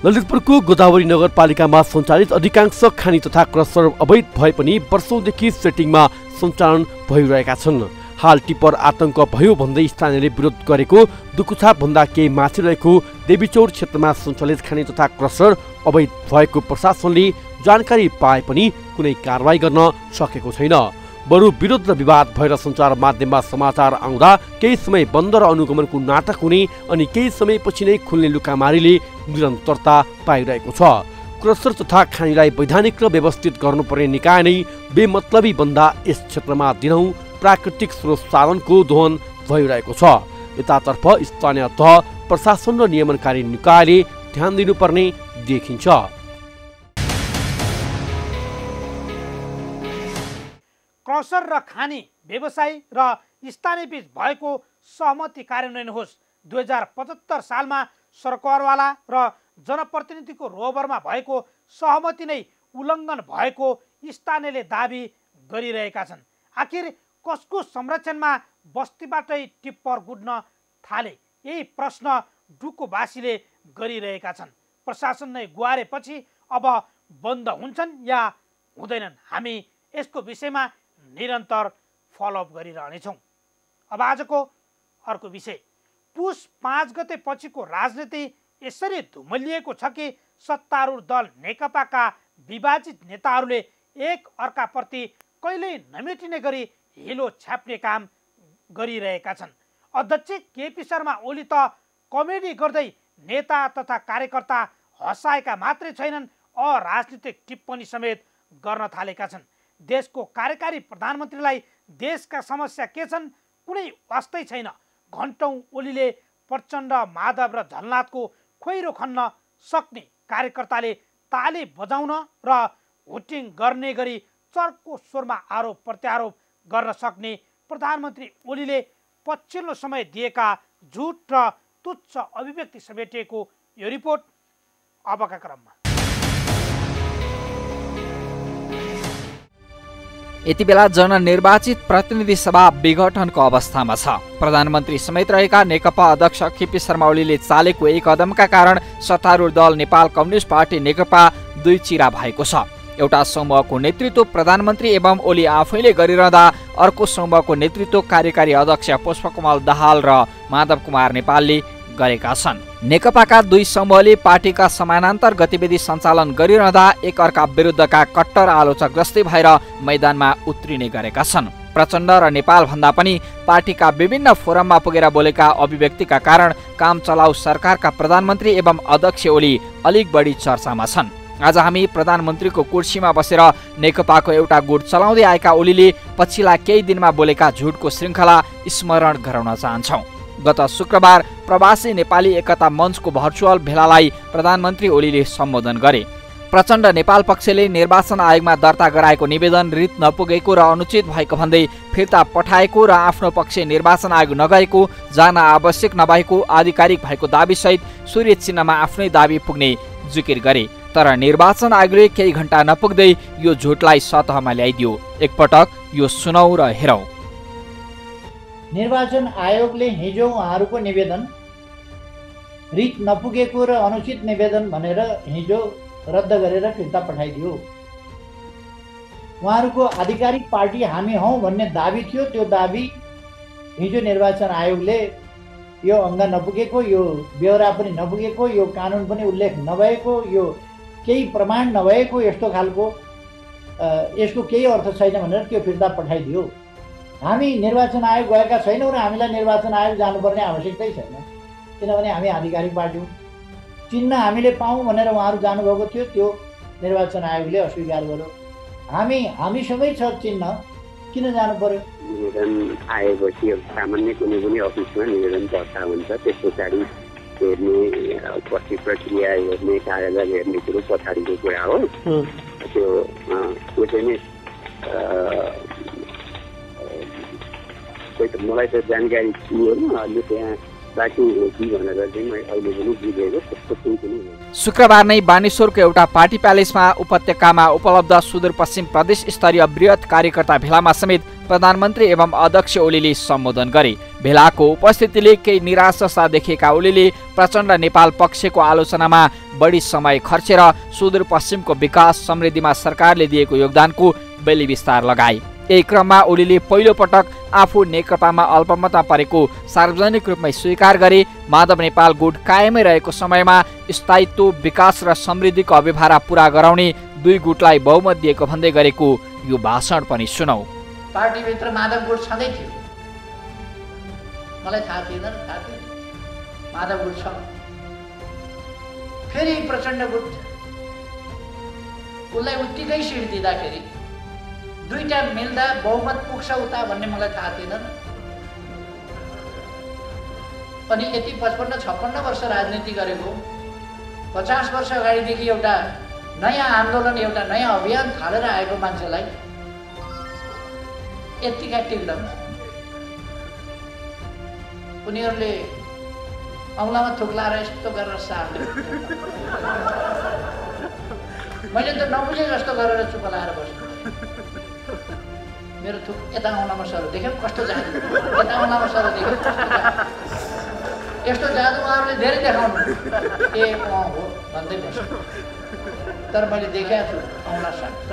ललितपुरको गोदावरी नगरपालिकामा सञ्चालित अधिकांश खानी तथा क्रसर अवैध भए पनि वर्षौंदेखि सेटिङमा सञ्चालन भइरहेका छन्। हाल टिप्पर आतंक भयो भन्दै स्थानीयले विरोध गरेको दुकुछा भन्दा केही माथि रहेको देवीचौर क्षेत्रमा सञ्चालित खानी तथा क्रसर अवैध भएको प्रशासनले जानकारी पाए पनि कुनै कारबाही गर्न सकेको छैन। बरु विरोध र विवाद भएर सञ्चार माध्यममा समाचार आउँदा केही समय बन्द र अनुगमनको नाटक हुने अनि केही समयपछि नै खुल्ने लुकामारीले निरन्तरता पाइरहेको छ। क्रसर तथा खानीलाई वैधानिक र व्यवस्थित गर्नुपर्ने निकाय नै बेमतलबी बन्दा यस क्षेत्रमा दिनहुँ प्राकृतिक स्रोत साधनको दोहन भइरहेको छ। यतातर्फ स्थानीय तह प्रशासन र नियमनकारी निकायले ध्यान दिनुपर्ने देखिन्छ। क्रसर र खानी व्यवसायी र स्थानीयबीच भएको सहमति कार्यान्वयन होस्। 2075 सालमा सरकारवाला र जनप्रतिनिधिको रोबरमा भएको सहमति नै उल्लङ्घन भएको स्थानीयले दाबी गरिरहेका छन्। आखिर कसको संरक्षणमा बस्तीबाटै टिप्पर गुड्न थाले यही प्रश्न डुकोवासीले गरिरहेका छन्। प्रशासन नै गुहारेपछि अब बन्द हुन्छन् या हुँदैनन् हामी यसको विषयमा निरन्तर फलोअप गरिरहनेछौँ। अब आजको अर्को विषय पुस 5 गते पछिको राजनीति यसरी धुमलिएको छ कि सत्तारूढ दल नेकपाका विभाजित नेताहरूले एक अर्काप्रति कहिल्यै नमेटिने गरी हिलो छाप्ने काम गरिरहेका छन्। अध्यक्ष केपी शर्मा ओली त कमेडी गर्दै नेता तथा कार्यकर्ता हँसाएका मात्रै छैनन् अराजनीतिक टिप्पणी समेत गर्न थालेका छन्। देशको कार्यकारी प्रधानमन्त्रीलाई देशका समस्या के छन् कुनै वास्तै छैन। घण्टौं ओलीले प्रचण्ड माधव र झलनाथको खोइरो खन्न सक्ने कार्यकर्ताले ताली बजाउन र भोटिङ गर्ने गरी चर्को स्वरमा आरोप प्रत्यारोप गर्न सक्ने प्रधानमन्त्री ओलीले पछिल्लो समय दिएका झुट र तुच्छ अभिव्यक्ति समेटिएको यो रिपोर्ट अबका क्रममा। यति बेला जननिर्वाचित प्रतिनिधि सभा विघटनको अवस्थामा छ। प्रधानमन्त्री समेत रहेका नेकपा अध्यक्ष केपी शर्मा ओलीले चालेको एक कदमका कारण सत्तारूढ दल नेपाल कम्युनिस्ट पार्टी नेकपा दुई चिरा भएको छ। एउटा समूहको नेतृत्व प्रधानमन्त्री एवं ओली आफैले गरिरहँदा अर्को समूहको नेतृत्व कार्यकारी अध्यक्ष पुष्पकमल दाहाल र माधव कुमार नेपालले गरेका छन्। नेकपाका दुई समूहले पार्टीका समानान्तर गतिविधि सञ्चालन गरिरहँदा एकअर्का विरुद्धका कट्टर आलोचक जस्तै भएर मैदानमा उत्रिने गरेका छन्। प्रचण्ड र नेपाल भन्दा पनि पार्टीका विभिन्न फोरममा पुगेर बोलेका अभिव्यक्तिका कारण काम चलाउ सरकारका प्रधानमन्त्री एवं अध्यक्ष ओली अलिक बढी चर्चामा छन्। आज हामी प्रधानमन्त्रीको कुर्सीमा बसेर नेकपाको एउटा गुट चलाउँदै आएका ओलीले पछिल्ला केही दिनमा बोलेका झुटको श्रृङ्खला स्मरण गराउन चाहन्छौँ। गत शुक्रबार प्रवासी नेपाली एकता मञ्चको भर्चुअल भेलालाई प्रधानमन्त्री ओलीले सम्बोधन गरे। प्रचण्ड नेपाल पक्षले निर्वाचन आयोगमा दर्ता गराएको निवेदन रित नपुगेको र अनुचित भएको भन्दै फिर्ता पठाएको र आफ्नो पक्ष निर्वाचन आयोग नगएको, जान आवश्यक नभएको, आधिकारिक भएको दाबीसहित सूर्य चिन्हमा आफ्नै दाबी पुग्ने जिकिर गरे। तर निर्वाचन आयोगले केही घण्टा नपुग्दै यो झुटलाई सतहमा ल्याइदियो। एकपटक यो सुनौ र हेरौँ। निर्वाचन आयोगले हिजो उहाँहरूको निवेदन रिट नपुगेको र अनुचित निवेदन भनेर हिजो रद्द गरेर फिर्ता पठाइदियो। उहाँहरूको आधिकारिक पार्टी हामी हौँ भन्ने दाबी थियो। त्यो दाबी हिजो निर्वाचन आयोगले यो अङ्ग नपुगेको, यो ब्यौरा पनि नपुगेको, यो कानुन पनि उल्लेख नभएको, यो केही प्रमाण नभएको, यस्तो खालको यसको केही अर्थ छैन भनेर त्यो फिर्ता पठाइदियो। हामी निर्वाचन आयोग गएका छैनौँ र हामीलाई निर्वाचन आयोग जानुपर्ने आवश्यकतै छैन, किनभने हामी आधिकारिक पार्टी हौँ। चिन्ह हामीले पाऊँ भनेर उहाँहरू जानुभएको थियो, त्यो निर्वाचन आयोगले अस्वीकार गर्यो। हामीसँगै छ चिन्ह, किन जानु पर्यो? निवेदन आएपछि सामान्य कुनै पनि अफिसमा निवेदन दर्ता हुन्छ, त्यस पछाडि हेर्ने पछि प्रक्रिया हेर्ने कागजात हेर्ने कुरो पछाडिको कुरा हो। त्यो चाहिँ नि मलाई त जानकारी थिएन, अहिले त्यहाँ बाँकी हो कि भनेर चाहिँ मैले अहिले पनि बुझेको त्यस्तो केही पनि होइन। शुक्रबार नै बानेश्वरको एउटा पार्टी प्यालेसमा उपत्यकामा उपलब्ध सुदूरपश्चिम प्रदेश स्तरीय बृहत कार्यकर्ता भेलामा समेत प्रधानमन्त्री एवं अध्यक्ष ओलीले सम्बोधन गरे। भेलाको उपस्थितिले केही निराश जस्ता देखिएका ओलीले प्रचण्ड नेपाल पक्षको आलोचनामा बढी समय खर्चेर सुदूरपश्चिमको विकास समृद्धिमा सरकारले दिएको योगदानको बेली विस्तार लगाए। यही क्रममा ओलीले पहिलो पटक आफू नेकपामा अल्पमतमा परेको सार्वजनिक रूपमै स्वीकार गरे। माधव नेपाल गुट कायमै रहेको समयमा स्थायित्व, विकास र समृद्धिको अभिभारा पूरा गराउने दुई गुटलाई बहुमत दिएको भन्दै गरेको यो भाषण पनि सुनौ। पार्टीभित्र माधव गुट छँदै थियो, मलाई थाहा थिएन, माधव गुट छ। फेरि प्रचण्ड गुट, उसलाई उत्तिकै सिट दिँदाखेरि दुईटा मिल्दा बहुमत पुग्छ उता भन्ने मलाई थाहा थिएन। अनि यति 55-56 वर्ष राजनीति गरेको, 50 वर्ष अगाडिदेखि एउटा नयाँ आन्दोलन, एउटा नयाँ अभियान थालेर आएको मान्छेलाई यतिका टिक्डम उनीहरूले औँलामा थुक्लाएर यस्तो गरेर सार्ले। मैले त नबुझे जस्तो गरेर चुप लाएर बस्छु। मेरो थुक यता औँलामा सरो देख्यो, कस्तो जादु, यता औँलामा सरो देख्यो, यस्तो जादु उहाँहरूले धेरै देखाउनु। ए हो भन्दै बस्छु, तर मैले देखाएको छु औँला सट्ट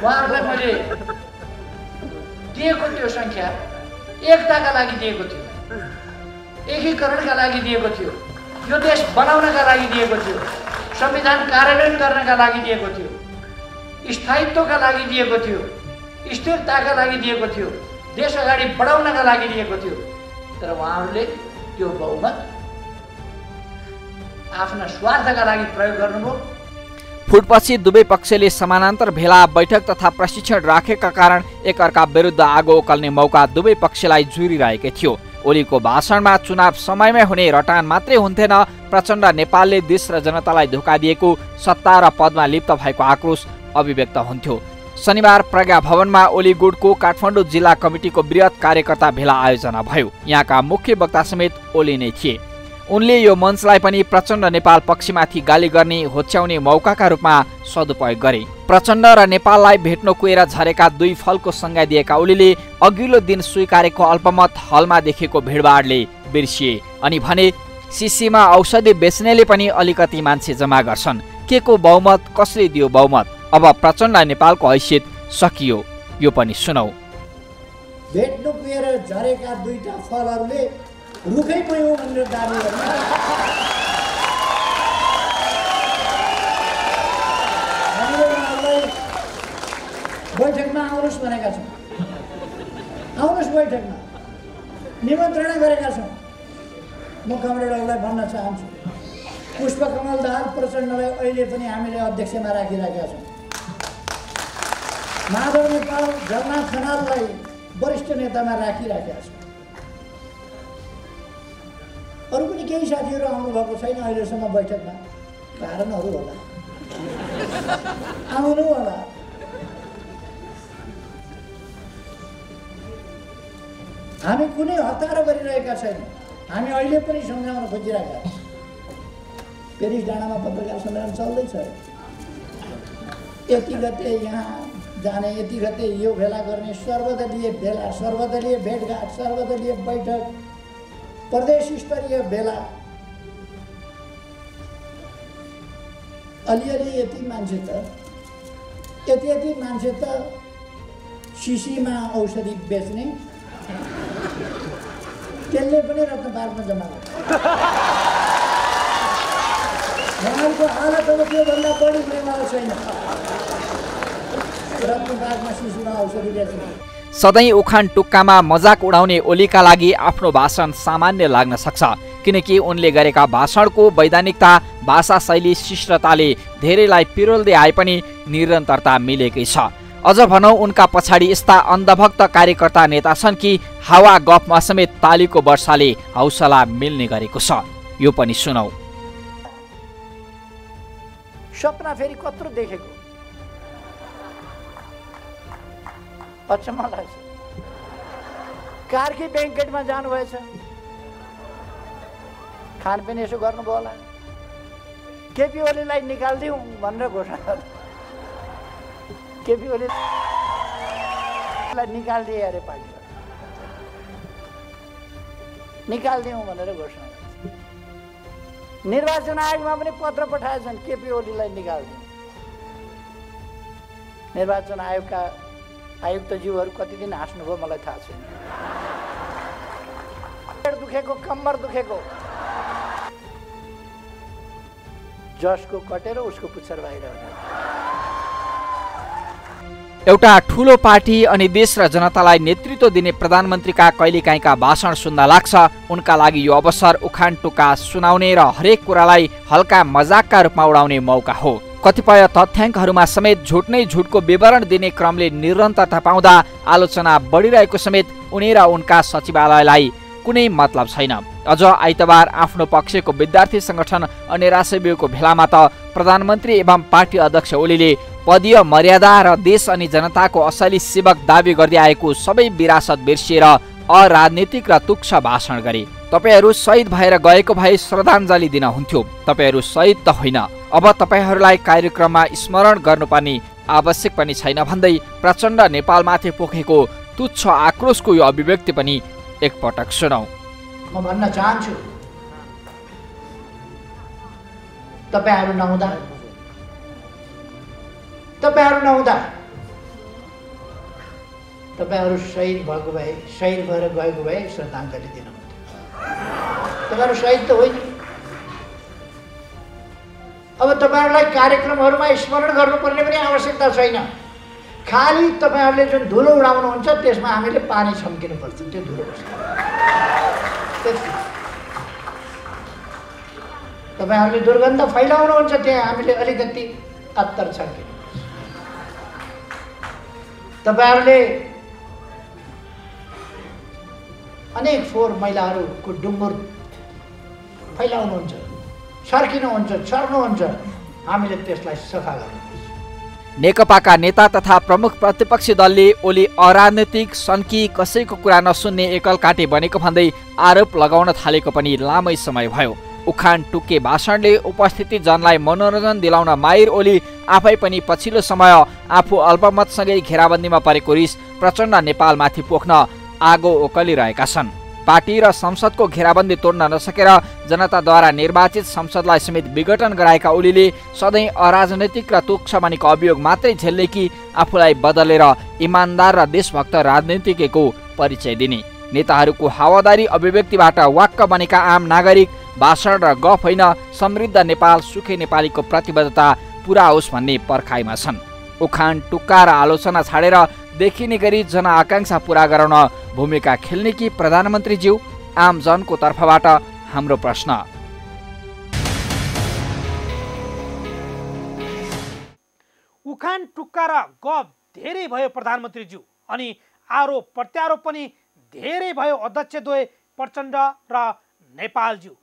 उहाँहरूलाई मैले दिएको त्यो सङ्ख्या एकताका लागि दिएको थियो, एकीकरणका लागि दिएको थियो, यो देश बनाउनका लागि दिएको थियो, संविधान कार्यान्वयन गर्नका लागि दिएको थियो, स्थायित्वका लागि दिएको थियो, स्थिरताका लागि दिएको थियो, देश अगाडि बढाउनका लागि दिएको थियो। तर उहाँहरूले त्यो बहुमत आफ्ना स्वार्थका लागि प्रयोग गर्नुभयो। फुटपछि दुवै पक्षले समानान्तर भेला, बैठक तथा प्रशिक्षण राखेका कारण एकअर्का विरुद्ध आगो उकल्ने मौका दुवै पक्षलाई जुरिरहेकै थियो। ओलीको भाषणमा चुनाव समयमै हुने रटान मात्रै हुन्थेन, प्रचण्ड नेपालले देश र जनतालाई धोका दिएको, सत्ता र पदमा लिप्त भएको आक्रोश अभिव्यक्त हुन्थ्यो। शनिबार प्रज्ञा भवनमा ओली गुटको काठमाडौँ जिल्ला कमिटीको बृहत कार्यकर्ता भेला आयोजना भयो। यहाँका मुख्य वक्ता समेत ओली नै थिए। उनले यो मञ्चलाई पनि प्रचण्ड नेपाल पक्षमाथि गाली गर्ने होच्याउने मौकाका रूपमा सदुपयोग गरे। प्रचण्ड र नेपाललाई भेट्न कुएर झरेका दुई फलको संज्ञा दिएका ओलीले अघिल्लो दिन स्वीकारेको अल्पमत हलमा देखेको भिडभाडले बिर्सिए अनि भने सिसीमा औषधि बेच्नेले पनि अलिकति मान्छे जम्मा गर्छन्, के को बहुमत, कसले दियो बहुमत। अब प्रचण्ड नेपालको हैसियत सकियो, यो पनि सुनौ। भेट्नु कुएर झरेका दुईटा फलहरूले रुखै पऱ्यो भनेर दाबी गर्ने हामीले उहाँहरूलाई बैठकमा आउनुहोस् भनेका छौँ, आउनुहोस् बैठकमा निमन्त्रणा गरेका छौँ। म कमरेडहरूलाई भन्न चाहन्छु, पुष्पकमल दाहाल प्रचण्डलाई अहिले पनि हामीले अध्यक्षमा राखिरहेका छौँ। माधव नेपाल जगन्नाथ खनाललाई वरिष्ठ नेतामा राखिराखेका छौँ। अरू पनि केही साथीहरू आउनुभएको छैन अहिलेसम्म बैठकमा, कारणहरू होला, आउनु होला। हामी कुनै हतार गरिरहेका छैनौँ, हामी अहिले पनि सम्झाउन खोजिरहेका छौँ। पेरिस डाँडामा पत्रकार सम्मेलन चल्दैछ, यति गते यहाँ जाने, यति गते यो भेला गर्ने, सर्वदलीय भेला, सर्वदलीय भेटघाट, सर्वदलीय बैठक, प्रदेश स्तरीय भेला। अलिअलि यति मान्छे त यति मान्छे त सिसीमा औषधि बेच्ने त्यसले पनि रत्न पार्कमा जम्मा गर्छ। उहाँहरूको हालत अब त्योभन्दा बढी हुनेवाला छैन। रत्न पार्कमा सिसीमा औषधि बेच्ने। सधैँ उखान टुक्कामा मजाक उडाउने ओलीका लागि आफ्नो भाषण सामान्य लाग्न सक्छ, किनकि उनले गरेका भाषणको वैधानिकता, भाषा शैली, शिष्टताले धेरैलाई पिरोल्दै आए पनि निरन्तरता मिलेकै छ। अझ भनौँ उनका पछाडि यस्ता अन्धभक्त कार्यकर्ता नेता छन् कि हावा गफमा समेत तालीको वर्षाले हौसला मिल्ने गरेको छ, यो पनि सुनौ। सपना फेरि कत्रो देखेको अचम्म लाग्छ। कार्की ब्याङ्केटमा जानुभएछ, खानपिन यसो गर्नुभयो होला, केपी ओलीलाई निकालिदिउँ भनेर घोषणा गर्नु, केपी ओलीलाई निकालिदिए अरे पार्टीबाट, निकालिदिउँ भनेर घोषणा गर्छ। निर्वाचन आयोगमा पनि पत्र पठाएछन् केपी ओलीलाई निकालिदिउँ। निर्वाचन आयोगका आयुक्तज्यूहरू कति दिन हाँस्नुभयो मलाई थाहा छैन। दुखेको, कम्मर दुखेको, जसको कटेर उसको पुच्छर बाहिर हुने। एउटा ठूलो पार्टी अनि देश र जनतालाई नेतृत्व दिने प्रधानमन्त्रीका कहिलेकाहीँका भाषण सुन्दा लाग्छ उनका लागि यो अवसर उखान टुक्का सुनाउने र हरेक कुरालाई हल्का मजाकका रूपमा उडाउने मौका हो। कतिपय तथ्याङ्कहरूमा समेत झुट नै झुटको विवरण दिने क्रमले निरन्तरता पाउँदा आलोचना बढिरहेको समेत उनी र उनका सचिवालयलाई कुनै मतलब छैन। अझ आइतबार आफ्नो पक्षको विद्यार्थी संगठन अनि राष्ट्रव्यूहको भेलामा त प्रधानमन्त्री एवं पार्टी अध्यक्ष ओलीले पदीय मर्यादा र देश अनि जनताको असली सेवक दावी गर्दै आएको सबै विरासत बिर्सिएर अराजनीतिक र तुच्छ भाषण गरे। तपाईहरू शहीद भएर गएको भए श्रद्धाञ्जली दिन हुन्थ्यो, तपाईहरू शहीद त होइन, अब तपाईहरूलाई कार्यक्रममा स्मरण गर्नुपर्ने आवश्यक पनि छैन भन्दै प्रचण्ड नेपालमाथि पोखेको तुच्छ आक्रोशको यो अभिव्यक्ति पनि एकपटक सुनौ। म भन्न चाहन्छु, तपाईहरू नहुँदा तपाईहरू शहीद भएको भए, शहीद भएर गएको भए श्रद्धाञ्जली दिनुहुन्थ्यो। तपाईँहरू शहीद त होइन। अब तपाईँहरूलाई कार्यक्रमहरूमा स्मरण गर्नुपर्ने पनि आवश्यकता छैन। खालि तपाईँहरूले जुन धुलो उडाउनुहुन्छ त्यसमा हामीले पानी छम्किनुपर्छ, त्यो धुलो तपाईँहरूले दुर्गन्ध फैलाउनुहुन्छ, त्यहाँ हामीले अलिकति अत्तर छम्किनुपर्छ। तपाईँहरूले अनेक फोहोर मैलाहरूको डुम्बुर फैलाउनुहुन्छ, छर्किनुहुन्छ, छर्नुहुन्छ, हामीले त्यसलाई सफा गर्नुपर्छ। नेकपाका नेता तथा प्रमुख प्रतिपक्षी दलले ओली अराजनैतिक सन्की कसैको कुरा नसुन्ने एकल काटे बनेको भन्दै आरोप लगाउन थालेको पनि लामै समय भयो। उखान टुक्के भाषणले उपस्थिति जनलाई मनोरञ्जन दिलाउन माहिर ओली आफै पनि पछिल्लो समय आफू अल्पमतसँगै घेराबन्दीमा परेको रिस प्रचण्ड नेपालमाथि पोख्न आगो ओकलिरहेका छन्। पार्टी र संसदको घेराबन्दी तोड्न नसकेर जनताद्वारा निर्वाचित संसदलाई समेत विघटन गराएका ओलीले सधैँ अराजनैतिक र तुच्छमानीको अभियोग मात्रै झेल्ने कि आफूलाई बदलेर इमान्दार र देशभक्त राजनीतिज्ञको परिचय दिने। नेताहरूको हावादारी अभिव्यक्तिबाट वाक्क बनेका आम नागरिक भाषण र गफ होइन समृद्ध नेपाल सुखी नेपालीको प्रतिबद्धता पुरा होस् भन्ने पर्खाइमा छन्। उखान टुक्का र आलोचना छाडेर देखिने गरी जनआकांक्षा पुरा गराउन भूमिका खेल्ने कि प्रधानमन्त्रीज्यू? आम जनको तर्फबाट हाम्रो प्रश्न। उखान टुक्का र गफ धेरै भयो प्रधानमन्त्रीज्यू, अनि आरोप प्रत्यारोप पनि धेरै भयो अध्यक्षद्वय प्रचण्ड र नेपालज्यू।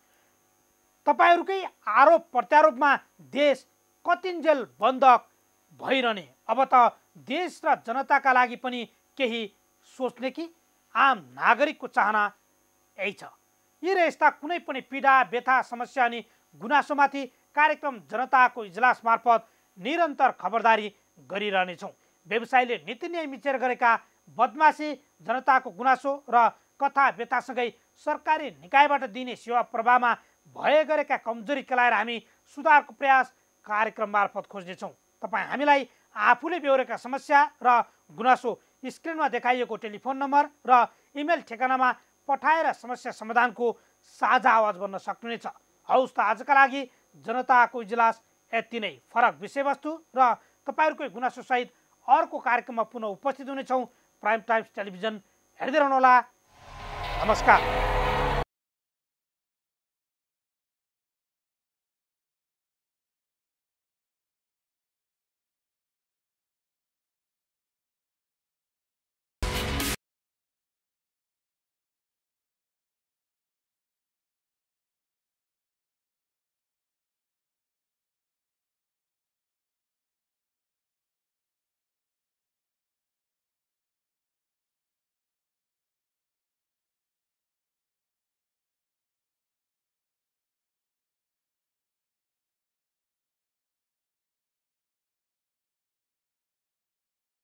तपाईहरुकै आरोप प्रत्यारोपमा देश कतिन्जेल बन्धक भइरहने? अब त देश र जनताका लागि पनि केही सोच्ने कि आम नागरिकको चाहना यही छ। यी र यस्ता कुनै पनि पीडा व्यथा समस्या अनि गुनासोमाथि कार्यक्रम जनताको इजलास मार्फत निरन्तर खबरदारी गरिरहनेछौँ। व्यवसायीले नीति न्याय मिचेर गरेका बदमासी, जनताको गुनासो र कथा व्यथासँगै सरकारी निकायबाट दिने सेवा प्रवाहमा भए गरेका कमजोरी केलाएर हामी सुधारको प्रयास कार्यक्रम मार्फत खोज्नेछौँ। तपाईँ हामीलाई आफूले बेहोरेका समस्या र गुनासो स्क्रिनमा देखाइएको टेलिफोन नम्बर र इमेल ठेगानामा पठाएर समस्या समाधानको साझा आवाज बन्न सक्नुहुनेछ। हौस् त आजका लागि जनताको इजलास यति नै। फरक विषयवस्तु र तपाईँहरूकै गुनासो सहित अर्को कार्यक्रममा पुनः उपस्थित हुनेछौँ। प्राइम टाइम्स टेलिभिजन हेर्दै रहनुहोला। नमस्कार।